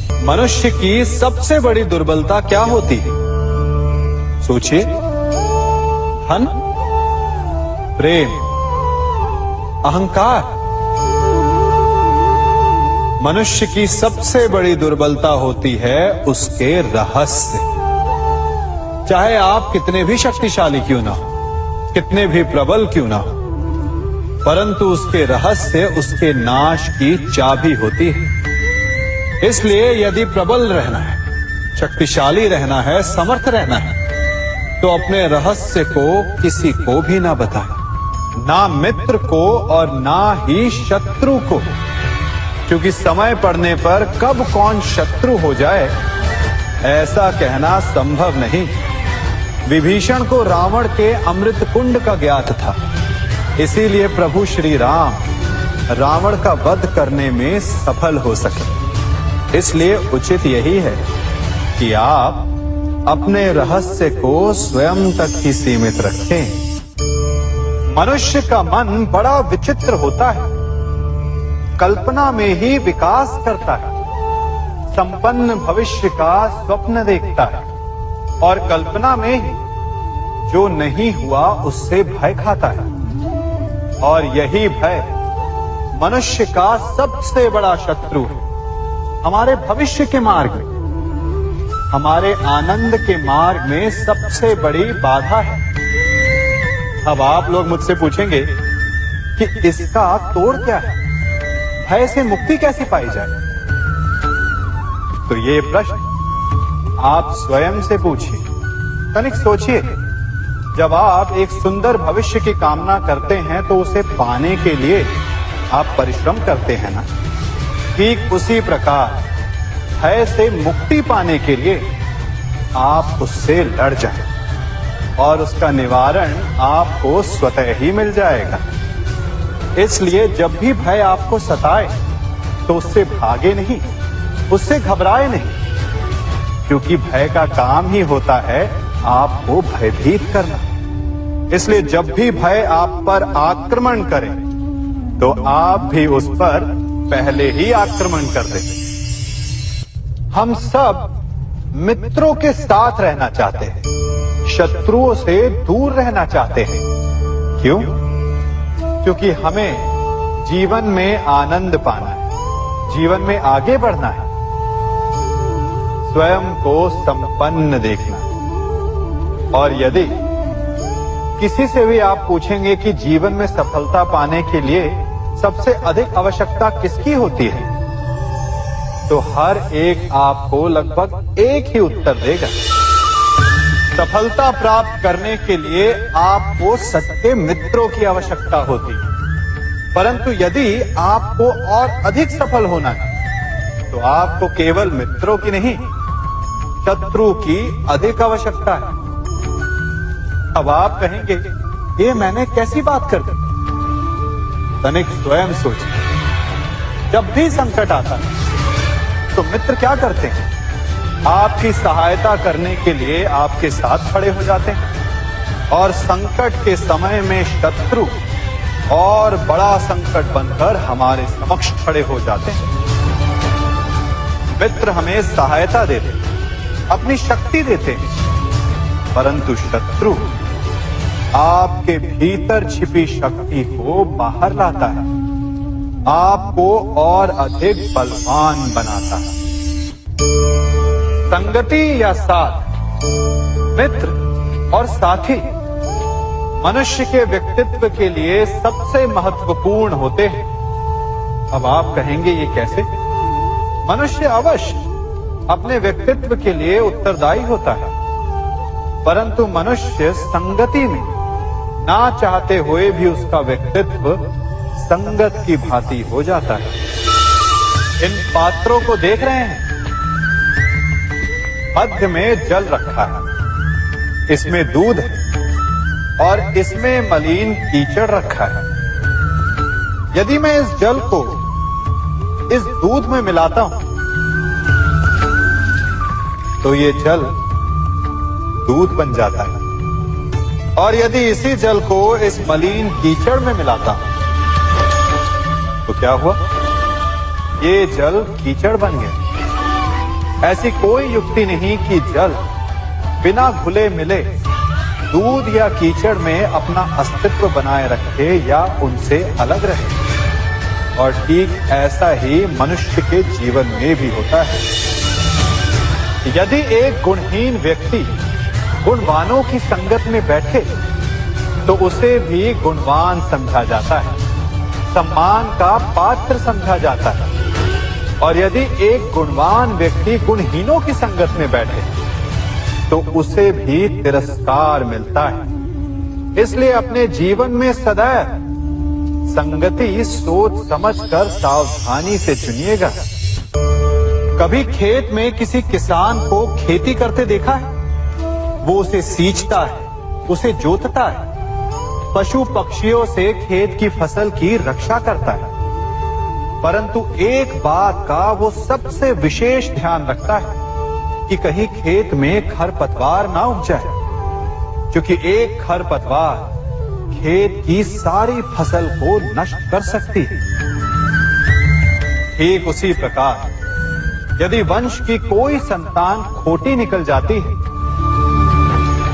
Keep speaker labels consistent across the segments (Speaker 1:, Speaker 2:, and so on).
Speaker 1: मनुष्य की सबसे बड़ी दुर्बलता क्या होती है? सोचिए। धन, प्रेम, अहंकार। मनुष्य की सबसे बड़ी दुर्बलता होती है उसके रहस्य। चाहे आप कितने भी शक्तिशाली क्यों ना हो, कितने भी प्रबल क्यों ना हो, परंतु उसके रहस्य उसके नाश की चाबी होती है। इसलिए यदि प्रबल रहना है, शक्तिशाली रहना है, समर्थ रहना है, तो अपने रहस्य को किसी को भी ना बताएं, ना मित्र को और ना ही शत्रु को, क्योंकि समय पड़ने पर कब कौन शत्रु हो जाए ऐसा कहना संभव नहीं। विभीषण को रावण के अमृत कुंड का ज्ञात था, इसीलिए प्रभु श्री राम रावण का वध करने में सफल हो सके। इसलिए उचित यही है कि आप अपने रहस्य को स्वयं तक ही सीमित रखें। मनुष्य का मन बड़ा विचित्र होता है, कल्पना में ही विकास करता है, संपन्न भविष्य का स्वप्न देखता है और कल्पना में ही जो नहीं हुआ उससे भय खाता है। और यही भय मनुष्य का सबसे बड़ा शत्रु है। हमारे भविष्य के मार्ग में, हमारे आनंद के मार्ग में सबसे बड़ी बाधा है। अब आप लोग मुझसे पूछेंगे कि इसका तोड़ क्या है, भय से मुक्ति कैसे पाई जाए? तो ये प्रश्न आप स्वयं से पूछिए। तनिक सोचिए, जब आप एक सुंदर भविष्य की कामना करते हैं तो उसे पाने के लिए आप परिश्रम करते हैं ना? ठीक उसी प्रकार भय से मुक्ति पाने के लिए आप उससे लड़ जाएं और उसका निवारण आपको स्वतः ही मिल जाएगा। इसलिए जब भी भय आपको सताए तो उससे भागे नहीं, उससे घबराए नहीं, क्योंकि भय का काम ही होता है आपको भयभीत करना। इसलिए जब भी भय आप पर आक्रमण करे तो आप भी उस पर पहले ही आक्रमण कर दें। हम सब मित्रों के साथ रहना चाहते हैं, शत्रुओं से दूर रहना चाहते हैं। क्यों? क्योंकि हमें जीवन में आनंद पाना है, जीवन में आगे बढ़ना है, स्वयं को संपन्न देखना है। और यदि किसी से भी आप पूछेंगे कि जीवन में सफलता पाने के लिए सबसे अधिक आवश्यकता किसकी होती है, तो हर एक आपको लगभग एक ही उत्तर देगा। सफलता प्राप्त करने के लिए आपको सच्चे मित्रों की आवश्यकता होती है। परंतु यदि आपको और अधिक सफल होना है तो आपको केवल मित्रों की नहीं, शत्रु की अधिक आवश्यकता है। अब आप कहेंगे, ये मैंने कैसी बात कर दी? तनिक स्वयं सोचिए। जब भी संकट आता है तो मित्र क्या करते हैं? आपकी सहायता करने के लिए आपके साथ खड़े हो जाते हैं। और संकट के समय में शत्रु और बड़ा संकट बनकर हमारे समक्ष खड़े हो जाते हैं। मित्र हमें सहायता देते हैं, अपनी शक्ति देते हैं, परंतु शत्रु आपके भीतर छिपी शक्ति को बाहर लाता है, आपको और अधिक बलवान बनाता है। संगति या साथ, मित्र और साथी मनुष्य के व्यक्तित्व के लिए सबसे महत्वपूर्ण होते हैं। अब आप कहेंगे, ये कैसे? मनुष्य अवश्य अपने व्यक्तित्व के लिए उत्तरदायी होता है, परंतु मनुष्य संगति में ना चाहते हुए भी उसका व्यक्तित्व संगत की भांति हो जाता है। इन पात्रों को देख रहे हैं, मध्य में जल रखा है, इसमें दूध है और इसमें मलिन कीचड़ रखा है। यदि मैं इस जल को इस दूध में मिलाता हूं तो ये जल दूध बन जाता है, और यदि इसी जल को इस मलिन कीचड़ में मिलाता हूं तो क्या हुआ? ये जल कीचड़ बन गया। ऐसी कोई युक्ति नहीं कि जल बिना घुले मिले दूध या कीचड़ में अपना अस्तित्व बनाए रखे या उनसे अलग रहे। और ठीक ऐसा ही मनुष्य के जीवन में भी होता है। यदि एक गुणहीन व्यक्ति गुणवानों की संगत में बैठे तो उसे भी गुणवान समझा जाता है, सम्मान का पात्र समझा जाता है। और यदि एक गुणवान व्यक्ति गुणहीनों की संगत में बैठे तो उसे भी तिरस्कार मिलता है। इसलिए अपने जीवन में सदैव संगति सोच समझकर सावधानी से चुनिएगा। कभी खेत में किसी किसान को खेती करते देखा है? वो उसे सींचता है, उसे जोतता है, पशु पक्षियों से खेत की फसल की रक्षा करता है। परंतु एक बात का वो सबसे विशेष ध्यान रखता है कि कहीं खेत में खरपतवार ना उग जाए, क्योंकि एक खरपतवार खेत की सारी फसल को नष्ट कर सकती है। ठीक उसी प्रकार यदि वंश की कोई संतान खोटी निकल जाती है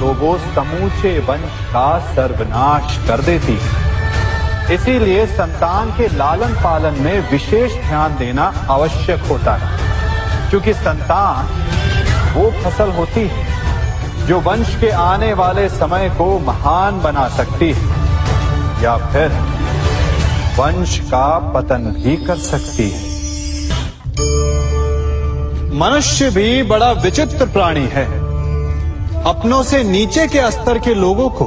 Speaker 1: तो वो समूचे वंश का सर्वनाश कर देती है। इसीलिए संतान के लालन पालन में विशेष ध्यान देना आवश्यक होता है, क्योंकि संतान वो फसल होती है जो वंश के आने वाले समय को महान बना सकती है या फिर वंश का पतन भी कर सकती है। मनुष्य भी बड़ा विचित्र प्राणी है। अपनों से नीचे के स्तर के लोगों को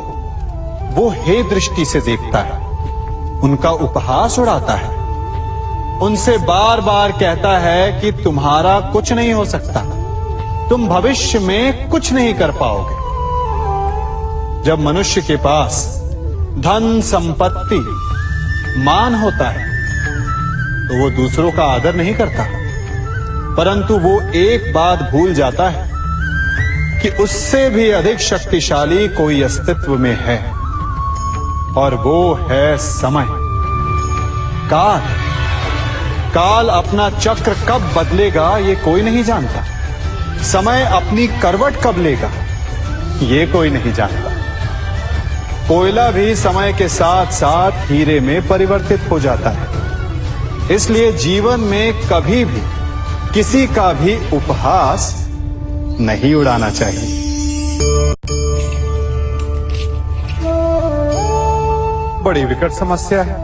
Speaker 1: वो हे दृष्टि से देखता है, उनका उपहास उड़ाता है, उनसे बार बार कहता है कि तुम्हारा कुछ नहीं हो सकता, तुम भविष्य में कुछ नहीं कर पाओगे। जब मनुष्य के पास धन संपत्ति मान होता है तो वो दूसरों का आदर नहीं करता, परंतु वो एक बात भूल जाता है कि उससे भी अधिक शक्तिशाली कोई अस्तित्व में है, और वो है समय। काल काल अपना चक्र कब बदलेगा ये कोई नहीं जानता। समय अपनी करवट कब लेगा ये कोई नहीं जानता। कोयला भी समय के साथ साथ हीरे में परिवर्तित हो जाता है। इसलिए जीवन में कभी भी किसी का भी उपहास नहीं उड़ाना चाहिए। बड़ी विकट समस्या है।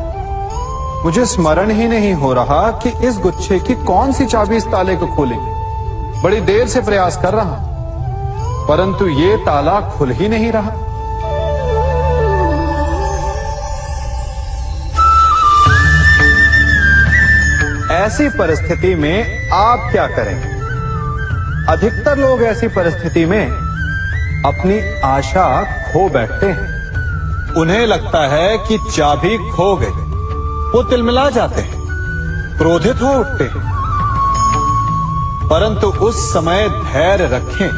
Speaker 1: मुझे स्मरण ही नहीं हो रहा कि इस गुच्छे की कौन सी चाबी इस ताले को खोलेगी। बड़ी देर से प्रयास कर रहा हूं, परंतु ये ताला खुल ही नहीं रहा। ऐसी परिस्थिति में आप क्या करें? अधिकतर लोग ऐसी परिस्थिति में अपनी आशा खो बैठते हैं। उन्हें लगता है कि चाबी खो गई। वो तिलमिला जाते हैं, क्रोधित हो उठते हैं। परंतु उस समय धैर्य रखें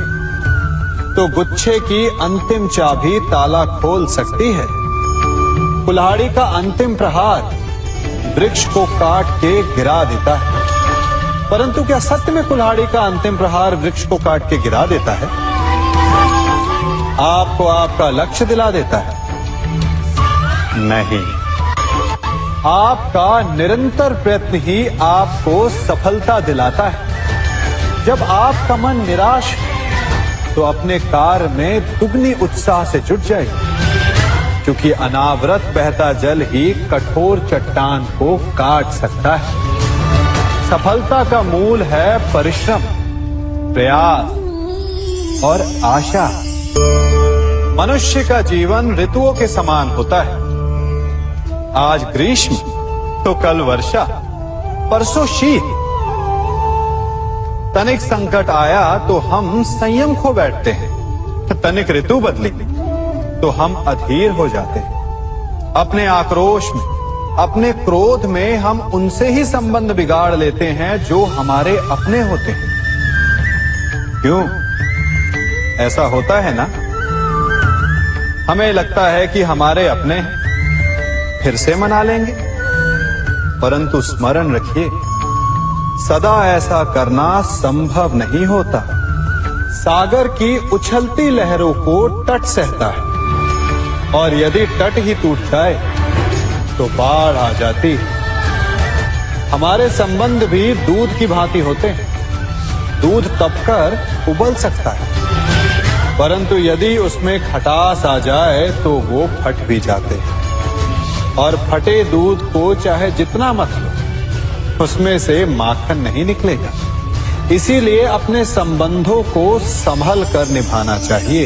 Speaker 1: तो गुच्छे की अंतिम चाबी ताला खोल सकती है। कुल्हाड़ी का अंतिम प्रहार वृक्ष को काट के गिरा देता है, परंतु क्या सत्य में कुल्हाड़ी का अंतिम प्रहार वृक्ष को काट के गिरा देता है? आपको आपका लक्ष्य दिला देता है? नहीं, आपका निरंतर प्रयत्न ही आपको सफलता दिलाता है। जब आपका मन निराश है तो अपने कार्य में दुगनी उत्साह से जुट जाए, क्योंकि अनावरत बहता जल ही कठोर चट्टान को काट सकता है। सफलता का मूल है परिश्रम, प्रयास और आशा। मनुष्य का जीवन ऋतुओं के समान होता है। आज ग्रीष्म तो कल वर्षा, परसों शीत। तनिक संकट आया तो हम संयम खो बैठते हैं, तनिक ऋतु बदली तो हम अधीर हो जाते हैं। अपने आक्रोश में, अपने क्रोध में हम उनसे ही संबंध बिगाड़ लेते हैं जो हमारे अपने होते हैं। क्यों ऐसा होता है ना? हमें लगता है कि हमारे अपने फिर से मना लेंगे, परंतु स्मरण रखिए सदा ऐसा करना संभव नहीं होता। सागर की उछलती लहरों को तट सहता है और यदि तट ही टूट जाए तो बाढ़ आ जाती। हमारे संबंध भी दूध की भांति होते हैं। दूध तपकर उबल सकता है, परंतु यदि उसमें खटास आ जाए तो वो फट भी जाते हैं। और फटे दूध को चाहे जितना मत लो, उसमें से माखन नहीं निकलेगा। इसीलिए अपने संबंधों को संभल कर निभाना चाहिए।